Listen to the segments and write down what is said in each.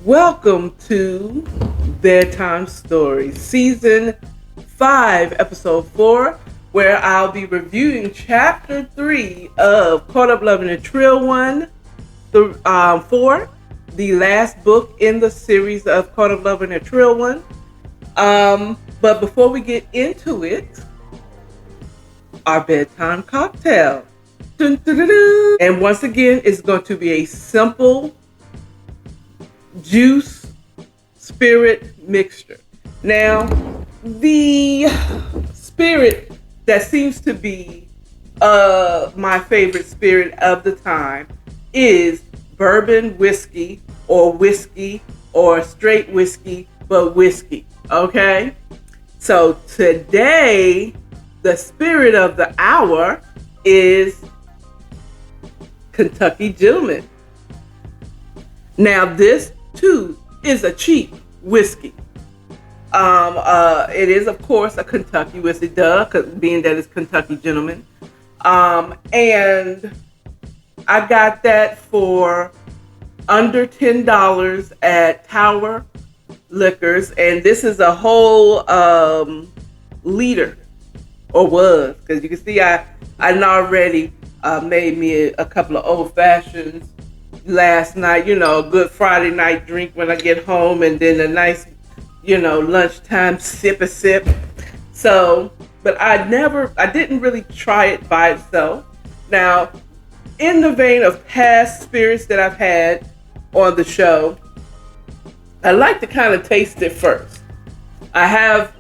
Welcome to Bedtime Stories, Season 5, Episode 4, where I'll be reviewing Chapter 3 of Caught Up Loving a Trill 1, 4, the last book in the series of Caught Up Loving a Trill 1. But before we get into it, our bedtime cocktail. Dun, dun, dun, dun. And once again, it's going to be a simple juice spirit mixture. Now, the spirit that seems to be my favorite spirit of the time is bourbon whiskey or straight whiskey, but whiskey. Okay? So today, the spirit of the hour is Kentucky Gentleman. Now, this too is a cheap whiskey. It is, of course, a Kentucky whiskey, being that it's Kentucky Gentleman. And I got that for under $10 at Tower Liquors, and this is a whole liter, or was, because you can see I already made me a couple of old fashions last night, a good Friday night drink when I get home, and then a nice, lunchtime sip. So, but I didn't really try it by itself. Now, in the vein of past spirits that I've had on the show, I like to kind of taste it first. I have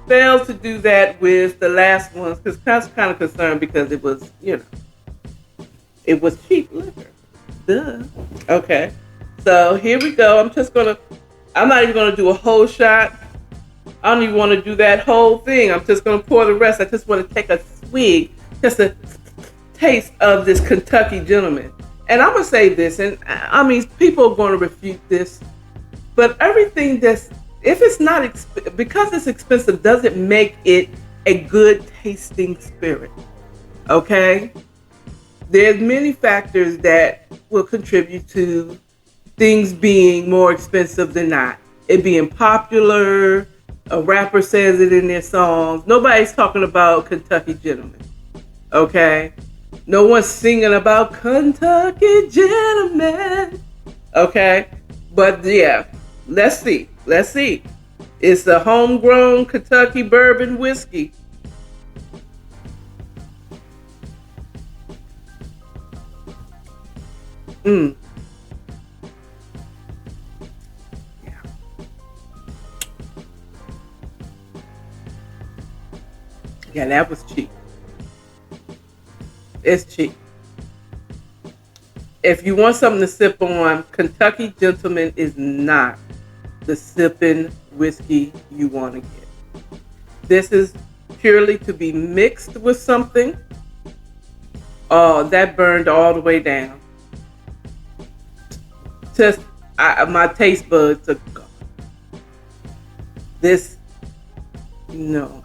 failed to do that with the last ones because I was kind of concerned because it was, it was cheap liquor. Duh. Okay. So here we go. I'm not even gonna do a whole shot. I don't even want to do that whole thing. I'm just gonna pour the rest. I just want to take a swig, just a taste of this Kentucky Gentleman. And I'm gonna say this, and I mean, people are gonna refute this, but everything if it's not because it's expensive, doesn't make it a good tasting spirit. Okay? There's many factors that will contribute to things being more expensive than not. It being popular, a rapper says it in their songs. Nobody's talking about Kentucky Gentleman. Okay? No one's singing about Kentucky Gentleman. Okay? But yeah, let's see. It's a homegrown Kentucky bourbon whiskey. Yeah. Yeah, that was cheap. It's cheap. If you want something to sip on, Kentucky Gentleman is not the sipping whiskey you want to get. This is purely to be mixed with something. Oh, that burned all the way down. Just my taste buds are gone. This, no.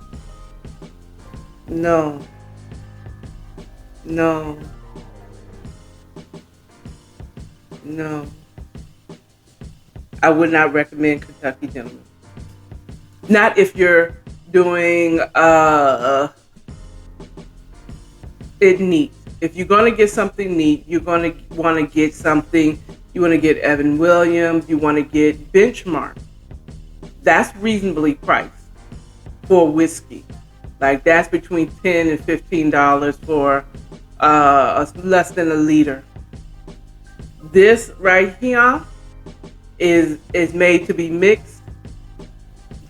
I would not recommend Kentucky Gentleman. Not if you're doing it neat. If you're gonna get something neat, you're gonna want to get something. You want to get Evan Williams. You want to get Benchmark. That's reasonably priced for whiskey. Like that's between $10 and $15 for less than a liter. This right here is made to be mixed,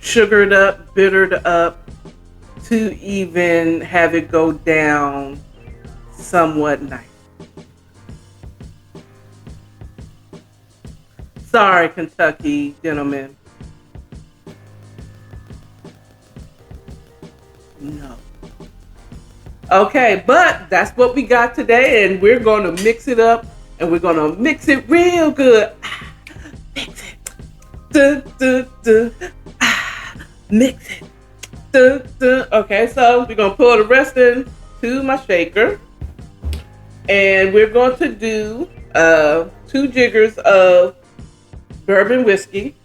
sugared up, bittered up, to even have it go down somewhat nice. Sorry, Kentucky Gentleman. No. Okay, but that's what we got today, and we're going to mix it up, and we're going to mix it real good. Mix it. Dun, dun, dun. Mix it. Dun, dun. Okay, so we're going to pour the rest into my shaker, and we're going to do 2 jiggers of bourbon whiskey.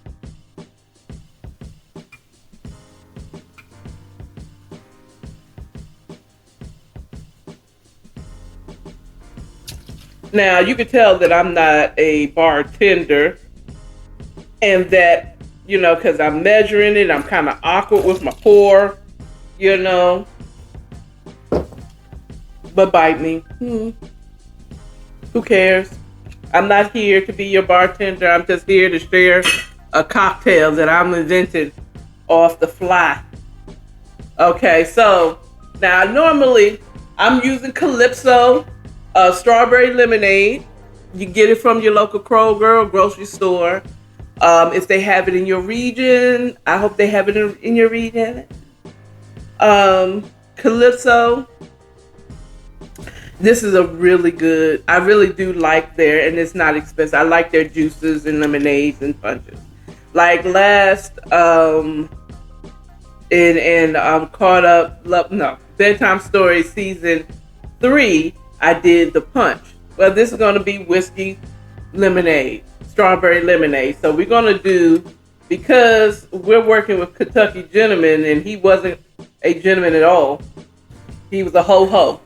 Now, you can tell that I'm not a bartender and that, you know, because I'm measuring it, I'm kind of awkward with my pour, you know. But bite me. Who cares? I'm not here to be your bartender. I'm just here to share a cocktail that I'm invented off the fly. Okay, so now normally I'm using Calypso strawberry lemonade. You get it from your local Kroger or grocery store. If they have it in your region, I hope they have it in your region. Calypso. This is a really good, I really do like their, and it's not expensive. I like their juices and lemonades and punches. Like last, in Caught Up, Bedtime Story Season 3, I did the punch. Well, this is going to be whiskey lemonade, strawberry lemonade. So we're going to do, because we're working with Kentucky Gentleman, and he wasn't a gentleman at all. He was a ho-ho.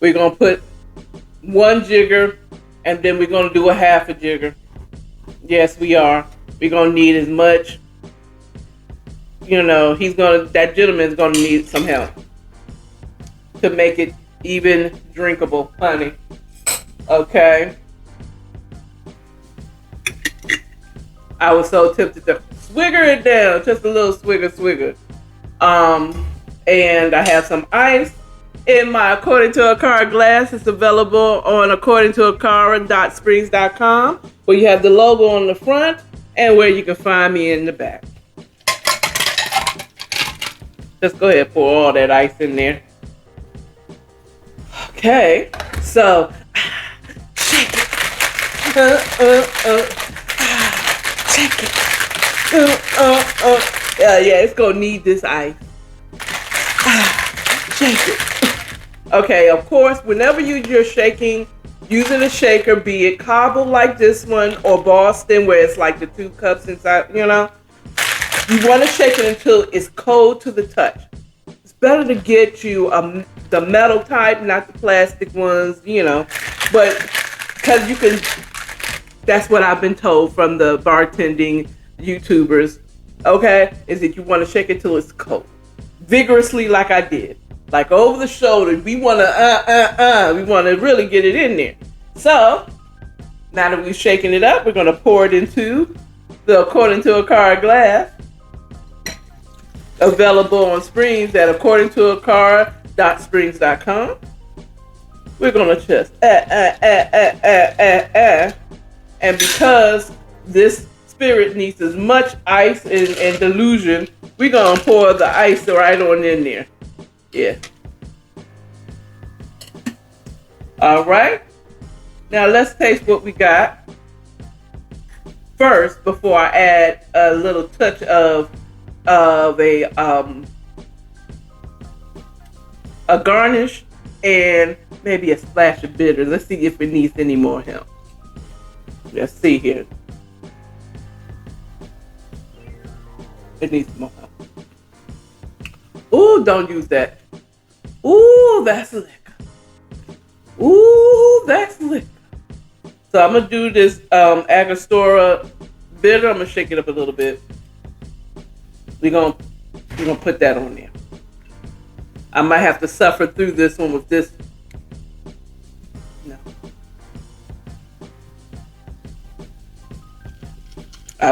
We're going to put 1 jigger, and then we're going to do a half a jigger. Yes, we are. We're going to need as much, you know, that gentleman's going to need some help to make it even drinkable, honey. Okay. I was so tempted to swigger it down, just a little swigger. And I have some ice in my According to AKARA glass. It's available on accordingtoakara.springs.com, where you have the logo on the front and where you can find me in the back. Just go ahead and pour all that ice in there. Okay, so shake it. Shake it. Yeah, it's gonna need this ice. Shake it. Okay, of course, whenever you're shaking, using a shaker, be it cobble like this one or Boston, where it's like the 2 cups inside, you know, you want to shake it until it's cold to the touch. It's better to get you the metal type, not the plastic ones, you know, but because you can, that's what I've been told from the bartending YouTubers, okay, is that you want to shake it till it's cold. Vigorously like I did. Like over the shoulder, we want to we want to really get it in there. So now that we've shaken it up, we're going to pour it into the According to AKARA glass, available on Springs at accordingtoakara.springs.com. We're going to just and because this spirit needs as much ice and dilution, we're going to pour the ice right on in there. Yeah. All right. Now let's taste what we got first before I add a little touch of a garnish and maybe a splash of bitter. Let's see if it needs any more help. Let's see here. It needs more help. Ooh, don't use that. Ooh, that's liquor. Ooh, that's liquor. So I'm gonna do this Angostura bitter. I'm gonna shake it up a little bit. We're gonna put that on there. I might have to suffer through this one with this. No.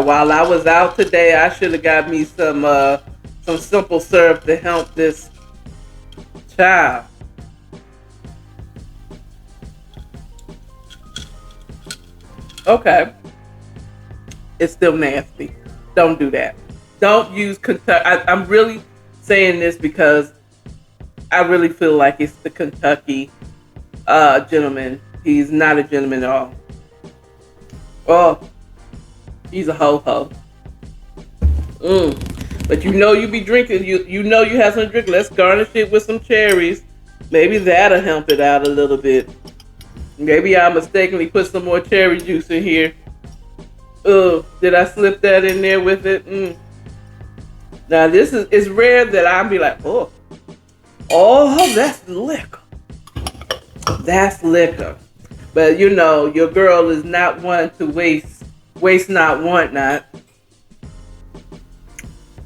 While I was out today, I should have got me some simple syrup to help this child. Okay. It's still nasty. Don't do that. Don't use Kentucky. I'm really saying this because I really feel like it's the Kentucky gentleman. He's not a gentleman at all. Oh, he's a ho-ho. But you know you be drinking. You know you have some drink. Let's garnish it with some cherries. Maybe that'll help it out a little bit. Maybe I mistakenly put some more cherry juice in here. Did I slip that in there with it? Now this is, it's rare that I'll be like, oh, that's liquor. That's liquor. But you know, your girl is not one to waste not, want not.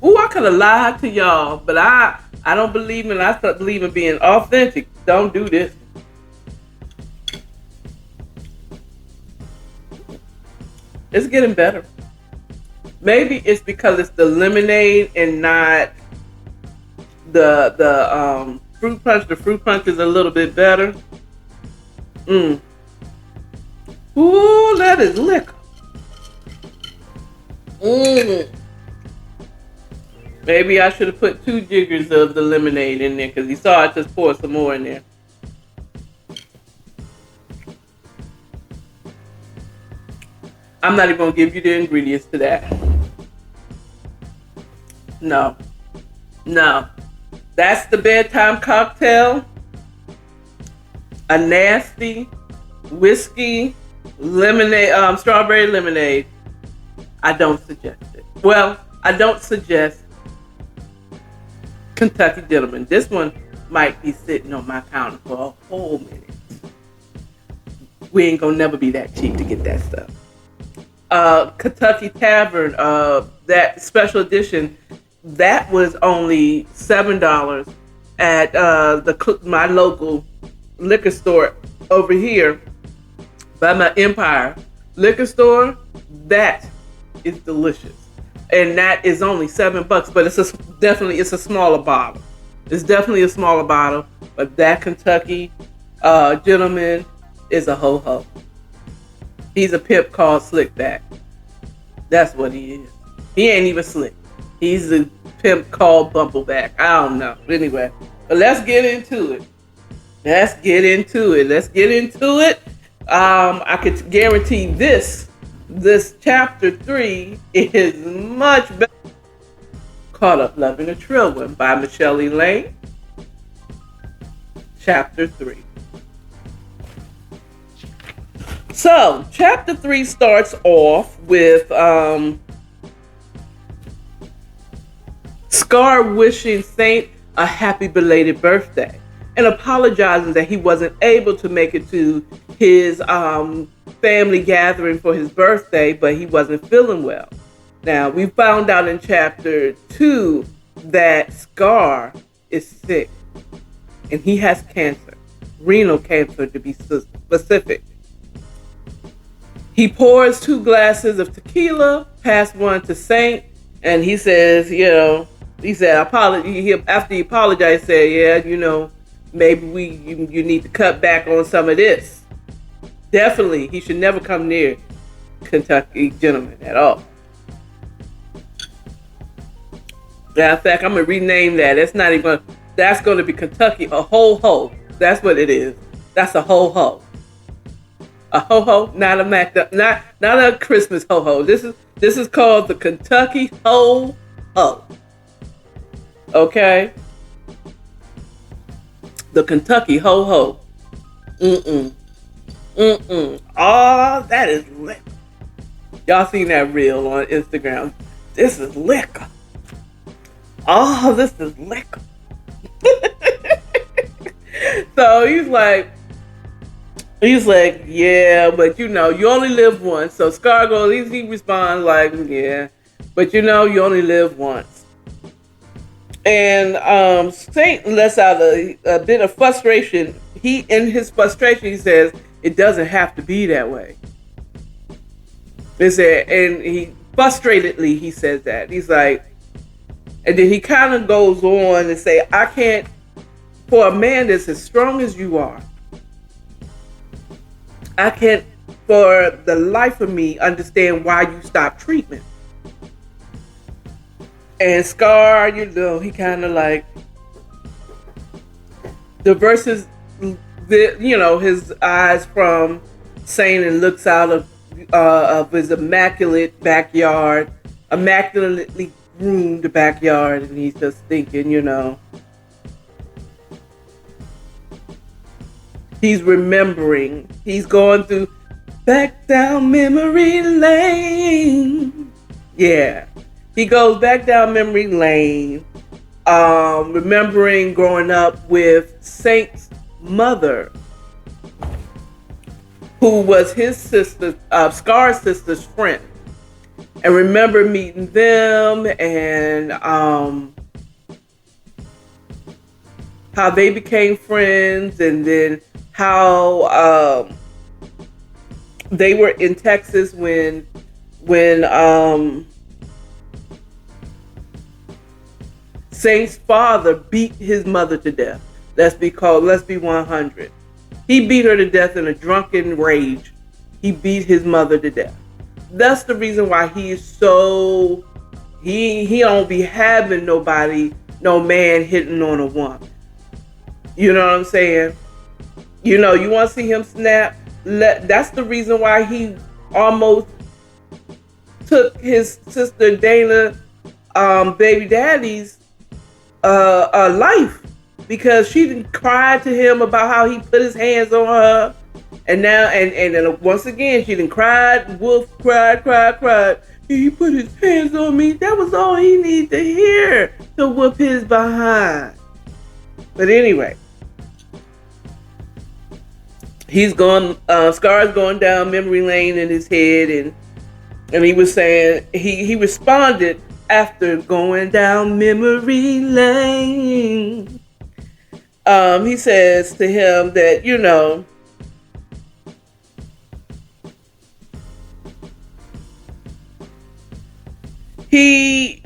Ooh, I could have lied to y'all, but I don't believe in, I believe in being authentic. Don't do this. It's getting better. Maybe it's because it's the lemonade and not the fruit punch. The fruit punch is a little bit better. Ooh, that is liquor. Maybe I should have put 2 jiggers of the lemonade in there because you saw I just poured some more in there. I'm not even going to give you the ingredients to that. No. That's the bedtime cocktail. A nasty whiskey lemonade, strawberry lemonade. I don't suggest it. Well, I don't suggest Kentucky Gentleman. This one might be sitting on my counter for a whole minute. We ain't gonna never be that cheap to get that stuff. Kentucky Tavern, that special edition, that was only $7 at my local liquor store over here by my Empire liquor store. That is delicious, and that is only $7. But it's a smaller bottle. It's definitely a smaller bottle. But that Kentucky Gentleman is a ho-ho. He's a pimp called Slickback. That's what he is. He ain't even slick. He's a pimp called Bumbleback. I don't know. Anyway, but let's get into it. I could guarantee this chapter 3 is much better. Caught Up Loving a Trill One by Michelle Elaine. Chapter 3. So, chapter 3 starts off with Scar wishing Saint a happy belated birthday and apologizing that he wasn't able to make it to his family gathering for his birthday, but he wasn't feeling well. Now, we found out in chapter 2 that Scar is sick and he has cancer, renal cancer to be specific. He pours 2 glasses of tequila, pass one to Saint, and he says, after he apologized, said, maybe you need to cut back on some of this. Definitely, he should never come near Kentucky Gentleman at all. Matter of fact, I'm gonna rename that. That's gonna be Kentucky a ho-ho. That's what it is. That's a ho-ho. A ho-ho, not a Christmas ho-ho. This is called the Kentucky ho-ho. Okay? The Kentucky ho-ho. Oh, that is liquor. Y'all seen that reel on Instagram. This is liquor. Oh, this is liquor. So he's like, yeah, but you only live once. So Scar goes, he responds like, yeah, but you only live once. And Saint lets out a bit of frustration. In his frustration, he says, it doesn't have to be that way. And he frustratedly, he says that. He's like, and then he kind of goes on and say, I can't, for a man that's as strong as you are, I can't, for the life of me, understand why you stopped treatment. And Scar, he kind of like, diverses, his eyes from Saint and looks out of his immaculately groomed backyard, and he's just thinking, He's remembering. He's going through back down memory lane. Yeah. He goes back down memory lane, remembering growing up with Saint's mother, who was his sister, Scar's sister's friend. And remember meeting them and how they became friends, and then how they were in Texas when Saint's father beat his mother to death. Let's be 100. He beat her to death in a drunken rage. He beat his mother to death. That's the reason why he's so he don't be having no man hitting on a woman. You know what I'm saying? You know, you want to see him snap? That's the reason why he almost took his sister Dana, baby daddy's life, because she didn't cry to him about how he put his hands on her, and now and then once again she didn't cried. Wolf cried. He put his hands on me. That was all he needed to hear to whoop his behind. But anyway, he's gone. Scar's going down memory lane in his head, and he was saying he responded after going down memory lane. He says to him that, you know, he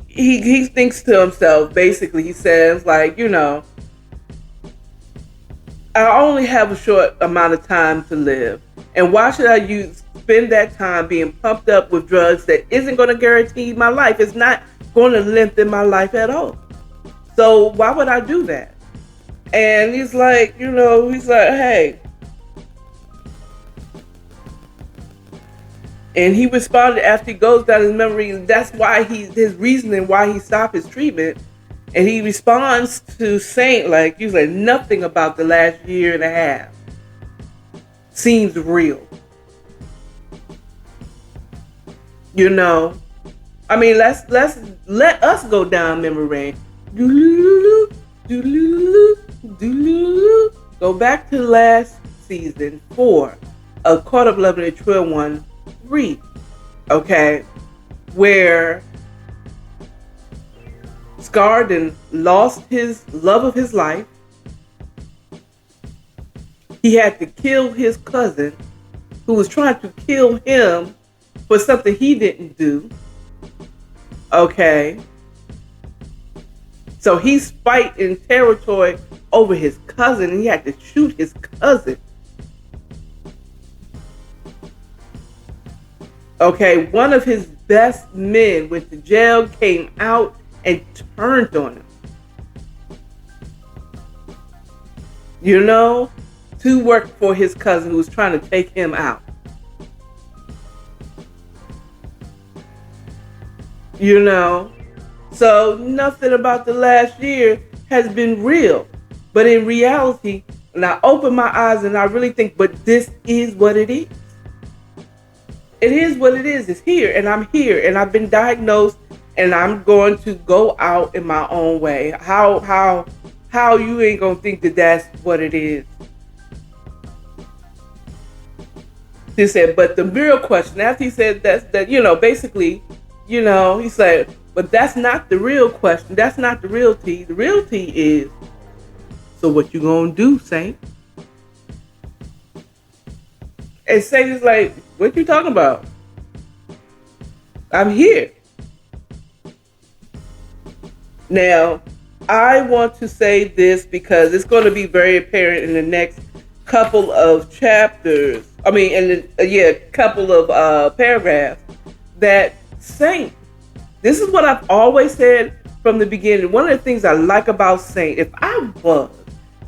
thinks to himself, basically, he says, like, you know, I only have a short amount of time to live, and why should I spend that time being pumped up with drugs that isn't going to guarantee my life? It's not going to lengthen my life at all. So why would I do that? And he's like, you know, hey. And he responded after he goes down his memory. That's why his reasoning why he stopped his treatment. And he responds to Saint like, he's like, nothing about the last year and a half seems real. You know, I mean, let us go down memory lane. Go back to last season 4 of Caught Up Loving It Trail 1-3, okay, where Scarden lost his love of his life. He had to kill his cousin, who was trying to kill him for something he didn't do. Okay. So he's fighting territory over his cousin, and he had to shoot his cousin. Okay, one of his best men went to jail, came out, and turned on him. You know, to work for his cousin who was trying to take him out. You know, so nothing about the last year has been real. But in reality, and I open my eyes and I really think, but this is what it is. It is what it is. It's here, and I'm here, and I've been diagnosed, and I'm going to go out in my own way. How you ain't gonna think that that's what it is? He said, but the real question, after he said that, you know, basically, you know, he said, but that's not the real question. That's not the real tea. The real tea is, so what you gonna do, Saint? And Saint is like, what you talking about? I'm here. Now, I want to say this because it's going to be very apparent in the next couple of chapters. I mean, in the couple of paragraphs, that Saint, this is what I've always said from the beginning. One of the things I like about Saint, if I was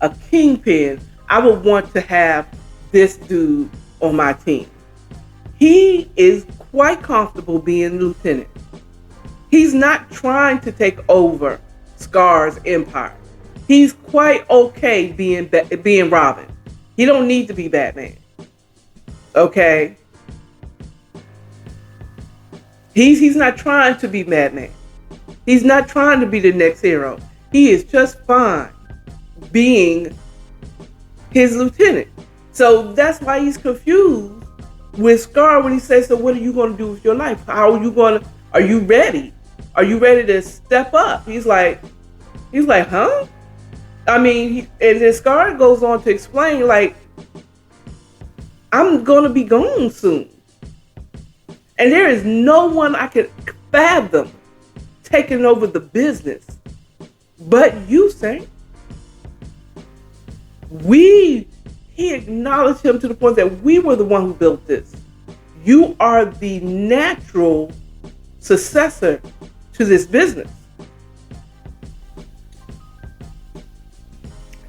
a kingpin, I would want to have this dude on my team. He is quite comfortable being lieutenant. He's not trying to take over Scar's empire. He's quite okay being Robin. He don't need to be Batman. Okay? He's not trying to be Batman. He's not trying to be the next hero. He is just fine being his lieutenant. So that's why he's confused with Scar when he says, so what are you going to do with your life? How are you going to, are you ready? Are you ready to step up? He's like, huh? I mean, and then Scar goes on to explain, like, I'm going to be gone soon. And there is no one I could fathom taking over the business but you, Saint. He acknowledged him to the point that we were the one who built this. You are the natural successor to this business.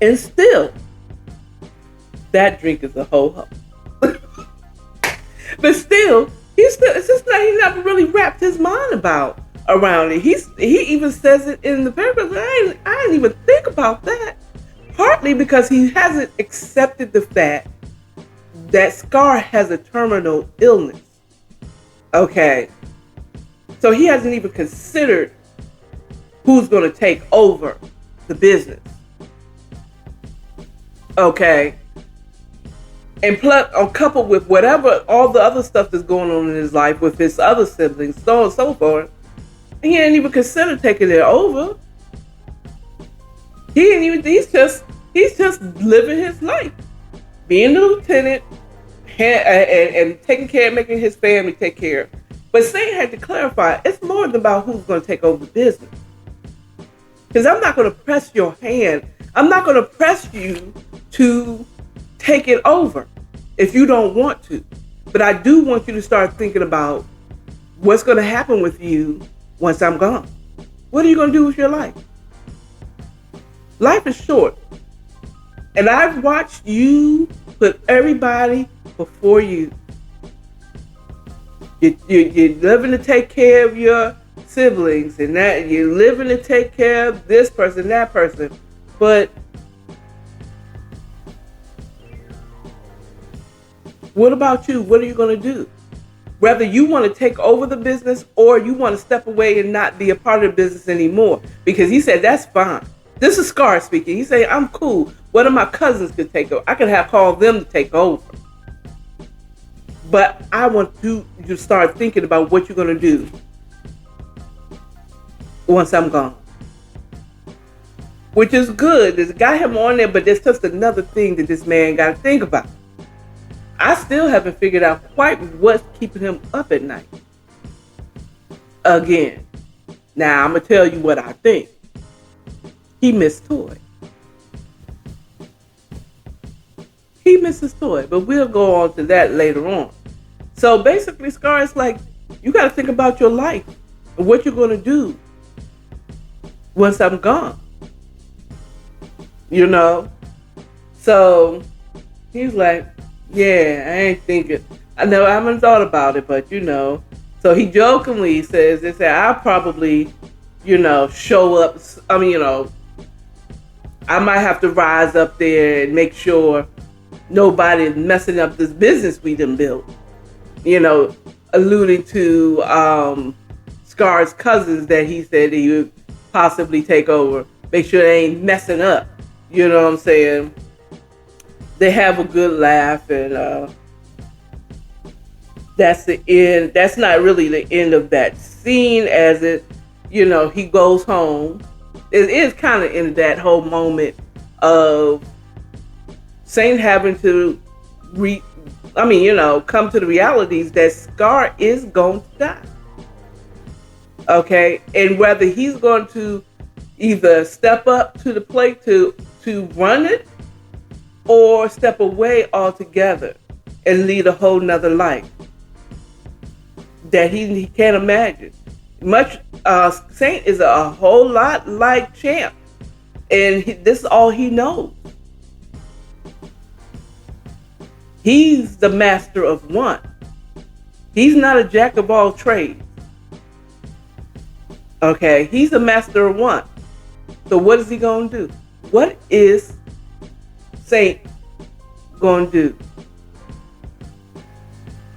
And still, that drink is a ho-ho. But still, it's just that he never really wrapped his mind around it. He even says it in the paragraph. I didn't even think about that. Partly because he hasn't accepted the fact that Scar has a terminal illness. Okay. So he hasn't even considered who's going to take over the business. Okay. And plus, coupled with whatever, all the other stuff that's going on in his life with his other siblings, so on and so forth, he didn't even consider taking it over. He's just living his life, being the lieutenant and taking care of making his family take care of. But Saint had to clarify, it's more than about who's going to take over the business. Because I'm not going to press your hand. I'm not going to press you to take it over if you don't want to. But I do want you to start thinking about what's going to happen with you once I'm gone. What are you going to do with your life? Life is short. And I've watched you put everybody before you. You're living to take care of your siblings, and that you're living to take care of this person, that person. But what about you? What are you going to do? Whether you want to take over the business or you want to step away and not be a part of the business anymore. Because he said, that's fine. This is Scar speaking. He said, I'm cool. One of my cousins could take over. I could call them to take over. But I want you to start thinking about what you're going to do once I'm gone. Which is good. It's got him on there, but there's just another thing that this man got to think about. I still haven't figured out quite what's keeping him up at night. Again. Now, I'm going to tell you what I think. He missed Toy. He misses Toy, but we'll go on to that later on. So basically, Scar is like, you got to think about your life and what you're going to do once I'm gone. You know? So he's like, yeah, I ain't thinking. I haven't thought about it, but you know. So he jokingly says, I'll probably, show up. I might have to rise up there and make sure nobody is messing up this business we done built. Alluding to Scar's cousins that he said he would possibly take over. Make sure they ain't messing up. You know what I'm saying? They have a good laugh, and that's the end. That's not really the end of that scene, as it, he goes home. It is kind of in that whole moment of Saint having to come to the realities that Scar is going to die. Okay, and whether he's going to either step up to the plate to run it, or step away altogether and lead a whole nother life that he can't imagine. Saint is a whole lot like Champ, and this is all he knows. He's the master of one. He's not a jack of all trades. Okay, he's a master of one. So what is he going to do? What is Saint gonna do?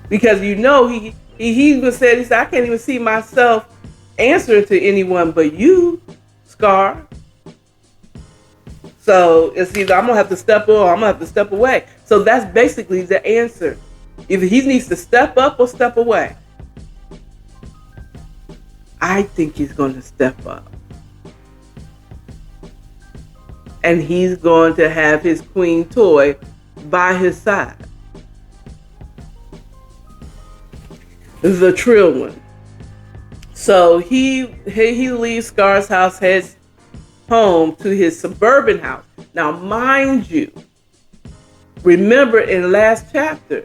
Because he even said, he said, I can't even see myself answering to anyone but you, Scar. So it's either I'm gonna have to step up or I'm gonna have to step away. So that's basically the answer. Either he needs to step up or step away. I think he's going to step up. And he's going to have his queen toy by his side. This is a trill one. So he leaves Scar's house, heads home to his suburban house. Now, mind you, remember in the last chapter,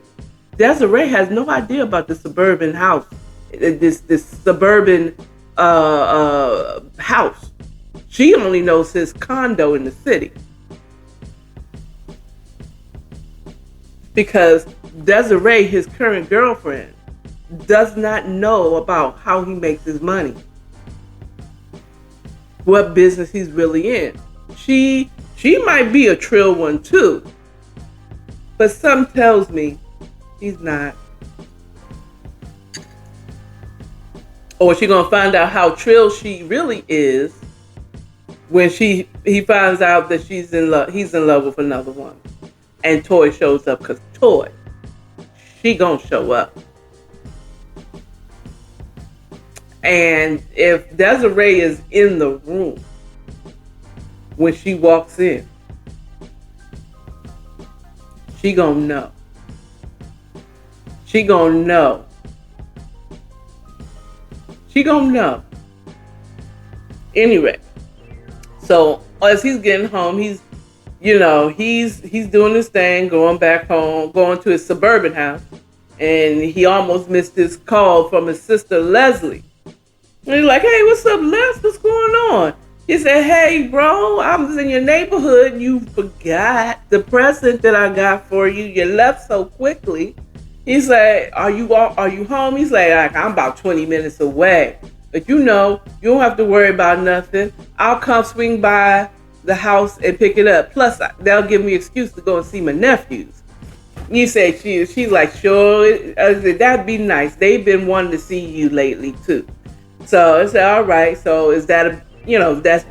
Desiree has no idea about the suburban house, this suburban house. She only knows his condo in the city. Because Desiree, his current girlfriend, does not know about how he makes his money. What business he's really in. She might be a trill one too. But something tells me he's not. Or she gonna find out how trill she really is when he finds out that he's in love with another one. And Toy shows up, because Toy, she gonna show up. And if Desiree is in the room when she walks in, she gonna know. She gonna know. She gonna know. Anyway, so as he's getting home, he's doing his thing, going back home, going to his suburban house, and he almost missed his call from his sister Leslie. And he's like, hey, what's up, Les? What's going on? He said, hey, bro, I was in your neighborhood and you forgot the present that I got for you. You left so quickly. He's like, are you home? He's like, I'm about 20 minutes away. But you don't have to worry about nothing. I'll come swing by the house and pick it up. Plus, they'll give me an excuse to go and see my nephews. You say she's like, sure, that'd be nice. They've been wanting to see you lately too. So I said, all right. So is that that's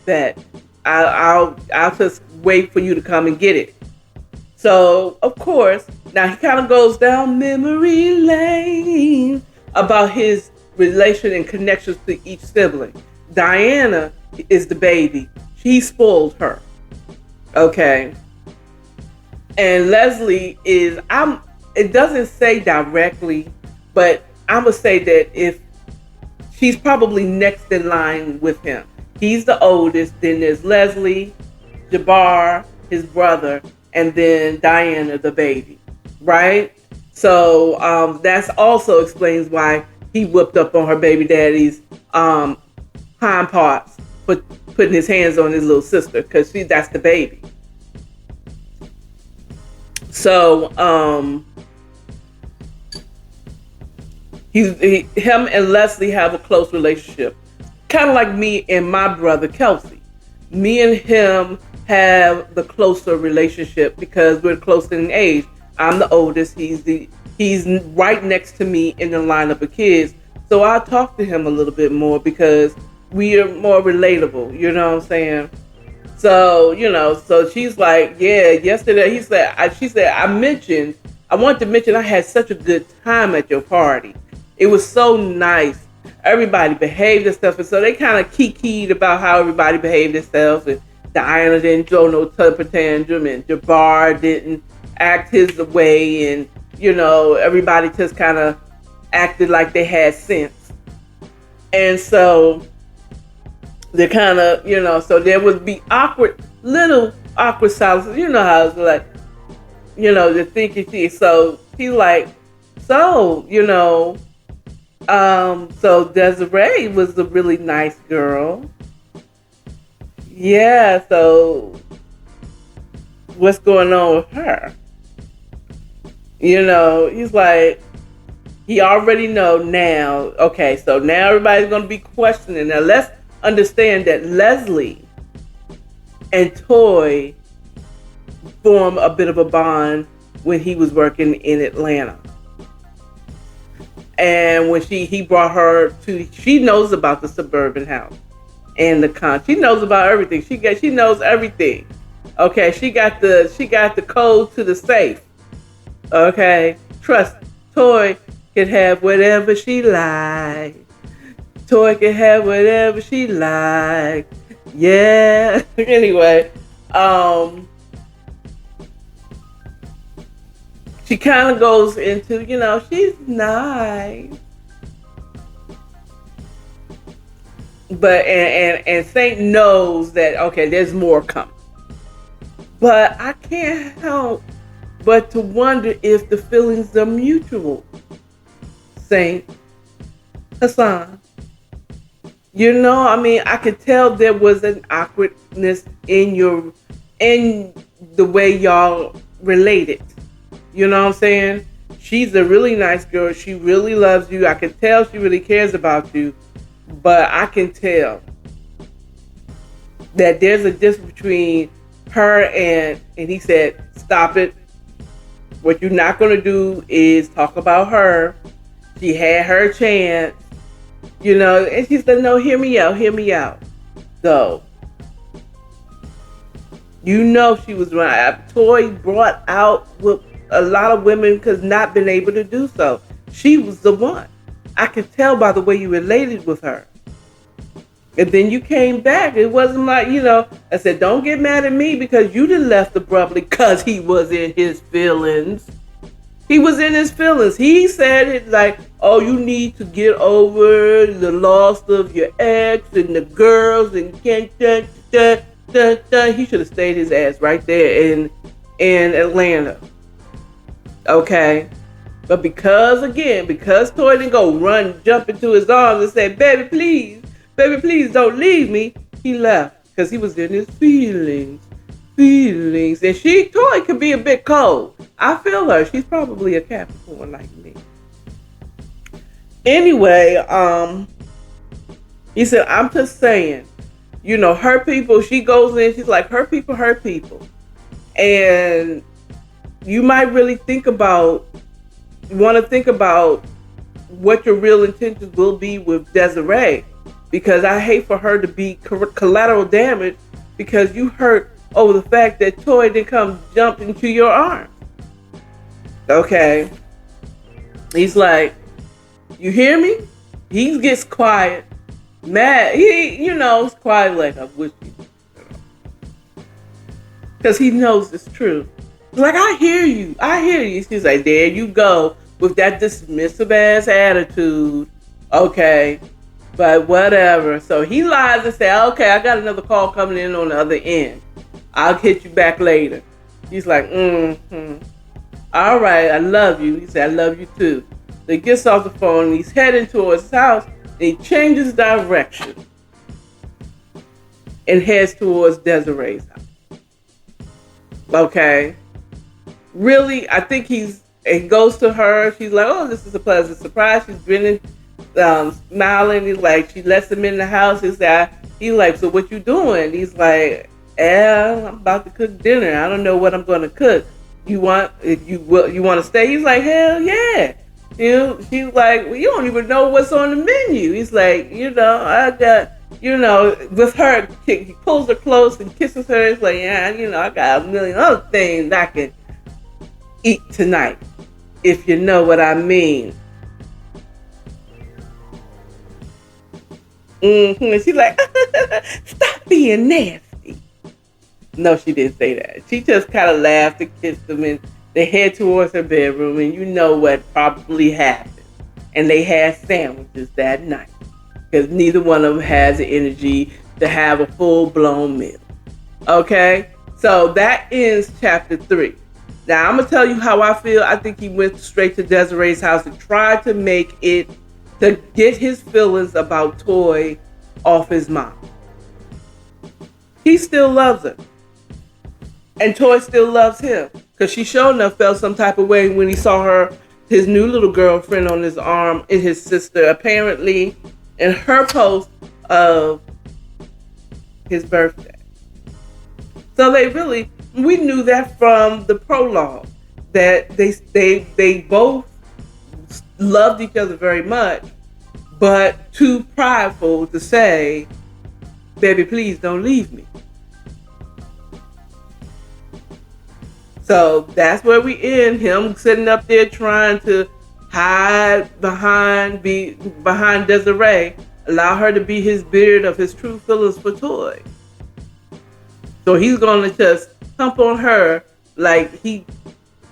bet. I'll just wait for you to come and get it. So of course, now he kind of goes down memory lane about his relation and connections to each sibling. Diana is the baby. He spoiled her. Okay. And Leslie is, it doesn't say directly, but I'm going to say that if she's probably next in line with him. He's the oldest. Then there's Leslie, Jabbar, his brother, and then Diana, the baby. Right? So that's also explains why he whooped up on her baby daddy's hind parts for putting his hands on his little sister, because that's the baby. So him and Leslie have a close relationship, kind of like me and my brother Kelsey. Me and him have the closer relationship because we're close in age. I'm the oldest. He's right next to me in the lineup of kids. So I talk to him a little bit more because we are more relatable. You know what I'm saying? So, so she's like, yeah, yesterday she said, I wanted to mention I had such a good time at your party. It was so nice. Everybody behaved themselves. And so they kind of kikied about how everybody behaved themselves. And Diana didn't throw no temper tantrum. And Jabbar didn't act his way. And, everybody just kind of acted like they had sense. And so they kind of, so there would be little awkward silences. You know how it's like, the thinking. So he's like, so Desiree was a really nice girl. Yeah, so what's going on with her? He's like, he already know now. Okay, so now everybody's going to be questioning. Now let's understand that Leslie and Toy form a bit of a bond when he was working in Atlanta. And when he brought her to, she knows about the suburban house and she knows about everything. She knows everything. Okay, she got the code to the safe. Okay, trust. Toy can have whatever she like. Toy can have whatever she like. Yeah. Anyway, she kind of goes into, she's nice. But and Saint knows that, okay, there's more coming. But I can't help but to wonder if the feelings are mutual. Saint Hassan. I could tell there was an awkwardness in the way y'all related. You know what I'm saying? She's a really nice girl. She really loves you. I can tell she really cares about you. But I can tell that there's a difference between her and he said, stop it. What you're not going to do is talk about her. She had her chance, and she said, no, hear me out. So, she was right. Toy brought out with a lot of women because not been able to do so. She was the one. I could tell by the way you related with her. And then you came back. It wasn't like, I said, don't get mad at me because you done left abruptly because he was in his feelings. He was in his feelings. He said it like, oh, you need to get over the loss of your ex and the girls and can't. He should have stayed his ass right there in Atlanta. Okay. But because Toy didn't go jump into his arms and say, baby, please don't leave me. He left because he was in his feelings. And Toy could be a bit cold. I feel her. She's probably a Capricorn like me. Anyway, he said, I'm just saying, her people, she goes in, she's like, her people. And you might really want to think about what your real intentions will be with Desiree, because I hate for her to be collateral damage because you hurt over the fact that Toy didn't come jump into your arms. Okay. He's like, you hear me? He gets quiet, mad. He's quiet like I wish you. Because he knows it's true. Like, I hear you. She's like, there you go with that dismissive ass attitude. Okay, but whatever. So he lies and says, okay, I got another call coming in on the other end. I'll hit you back later. He's like, all right, I love you. He said, I love you too. So he gets off the phone and he's heading towards his house. And he changes direction and heads towards Desiree's house. Okay. Really, I think he goes to her. She's like, oh, this is a pleasant surprise. She's grinning, smiling. He's like, she lets him in the house. He's like, so what you doing? He's like, I'm about to cook dinner. I don't know what I'm going to cook. You want to stay? He's like, hell yeah. She's like, well, you don't even know what's on the menu. He's like, I got, with her, he pulls her close and kisses her. He's like, yeah, I got a million other things I can eat tonight, if you know what I mean. And she's like, stop being nasty. No, she didn't say that. She just kind of laughed and kissed him, and they head towards her bedroom, and you know what probably happened. And they had sandwiches that night because neither one of them has the energy to have a full-blown meal. Okay? So that ends chapter 3. Now, I'm going to tell you how I feel. I think he went straight to Desiree's house and tried to to get his feelings about Toy off his mind. He still loves her. And Toy still loves him. Because she sure enough felt some type of way when he saw his new little girlfriend on his arm, and his sister, apparently, in her post of his birthday. So we knew that from the prologue, that they both loved each other very much, but too prideful to say, baby, please don't leave me. So that's where we end, him sitting up there trying to hide behind Desiree, allow her to be his beard of his true feelings for Toy. So he's gonna just hump on her like he's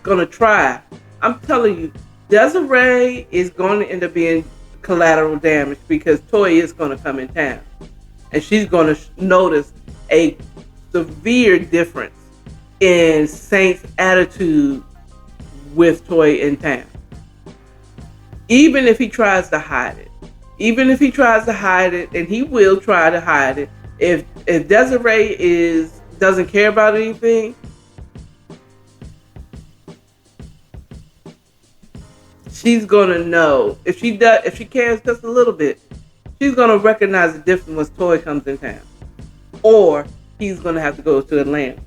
gonna try. I'm telling you, Desiree is going to end up being collateral damage because Toy is going to come in town, and she's going to notice a severe difference in Saint's attitude with Toy in town. Even if he tries to hide it, and he will try to hide it, if Desiree doesn't care about anything, she's gonna know. If she cares just a little bit, she's gonna recognize the difference when Toy comes in town, or he's gonna have to go to Atlanta.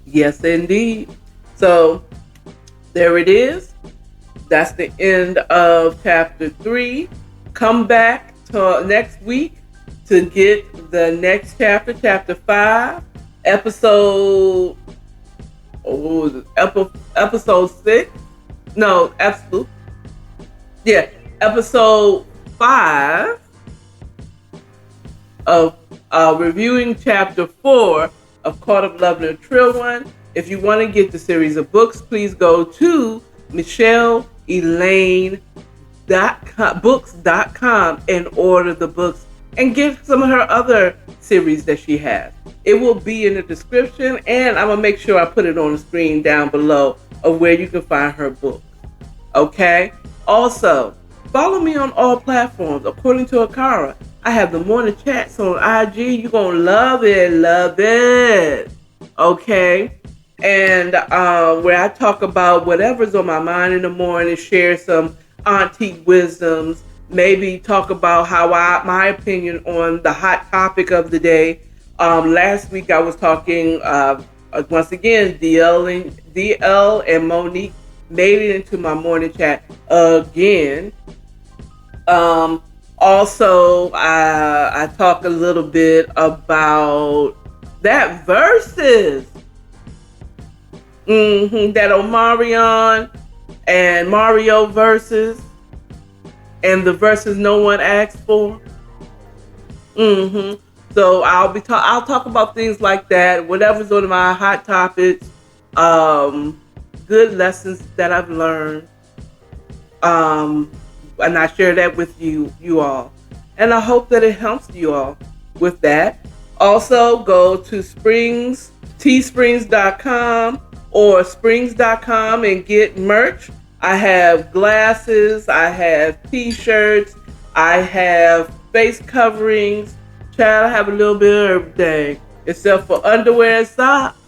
Yes, indeed. So there it is. That's the end of chapter 3. Come back to next week to get the next chapter, chapter 5, episode 6. No, absolute. Yeah, episode 5 of reviewing chapter 4 of Caught Up Loving a Trill One. If you want to get the series of books, please go to MichelleElaine.books.com and order the books and get some of her other series that she has. It will be in the description, and I'm going to make sure I put it on the screen down below of where you can find her books. Okay? Also, follow me on all platforms. According to AKARA, I have the morning chats on IG. You're going to love it. Okay? And where I talk about whatever's on my mind in the morning, share some auntie wisdoms, maybe talk about my opinion on the hot topic of the day. Last week I was talking, once again, DL and Monique made it into my morning chat again. Also, I talk a little bit about that versus that Omarion and Mario versus, and the verses no one asked for. So I'll talk about things like that, whatever's on my hot topics, good lessons that I've learned, and I share that with you all, and I hope that it helps you all with that. Also, go to teesprings.com or springs.com and get merch. I have glasses, I have t-shirts, I have face coverings. Child, I have a little bit of everything except for underwear and socks.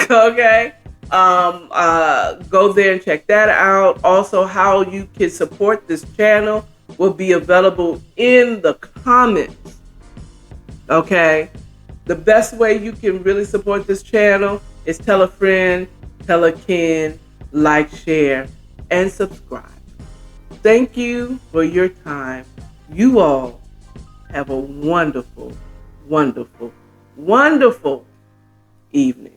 Okay? Go there and check that out. Also, how you can support this channel will be available in the comments. Okay? The best way you can really support this channel is tell a friend, tell a kin, like, share, and subscribe. Thank you for your time. You all have a wonderful, wonderful, wonderful evening.